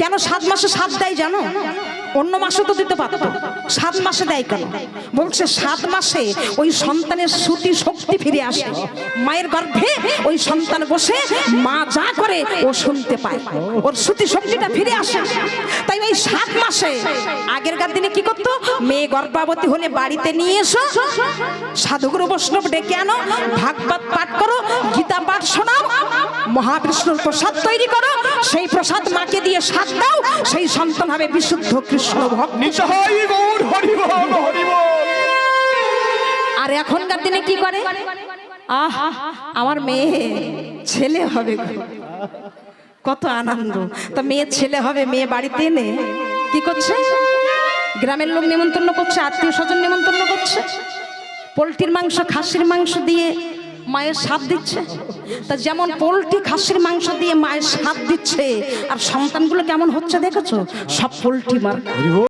কেন 7 মাসে 7 দেয় জানো? অন্য মাসে তো দিতে পারত, 7 মাসে দেয় কেন? বলছে 7 মাসে ওই সন্তানের শ্রুতি শক্তি ফিরে আসে, মায়ের গর্ভে ওই সন্তান বসে মা যা করে ও শুনতে পায়, ওর শ্রুতি শক্তিটা ফিরে আসে। তাই ওই 7 মাসে আগেরকার দিনে কি করতো, মেয়ে গর্ভবতী হলে বাড়িতে নিয়ে এসো, সাধুগুরু বৈষ্ণব ডেকে আনো, ভাগবত পাঠ করো, গীতা পাঠ শোনাও, মহাবিষ্ণুর প্রসাদ তৈরি করো, সেই প্রসাদ মাকে দিয়ে সাধ দাও, সেই সন্তান হবে বিশুদ্ধ কৃষ্ণ ভক্ত। আর এখনকার দিনে কি করে, আমার মেয়ে ছেলে হবে, কত আনন্দ। তা মেয়ে ছেলে হবে, মেয়ে বাড়িতে এনে কি করছে, গ্রামের লোক নিমন্ত্রণ করছে, আত্মীয় স্বজন নিমন্ত্রণ করছে, পোলট্রির মাংস খাসির মাংস দিয়ে মায়ের স্বাদ দিচ্ছে। তা যেমন পোলট্রি খাসির মাংস দিয়ে মায়ের স্বাদ দিচ্ছে, আর সন্তানগুলো কেমন হচ্ছে দেখেছো, সব পোলট্রি মার।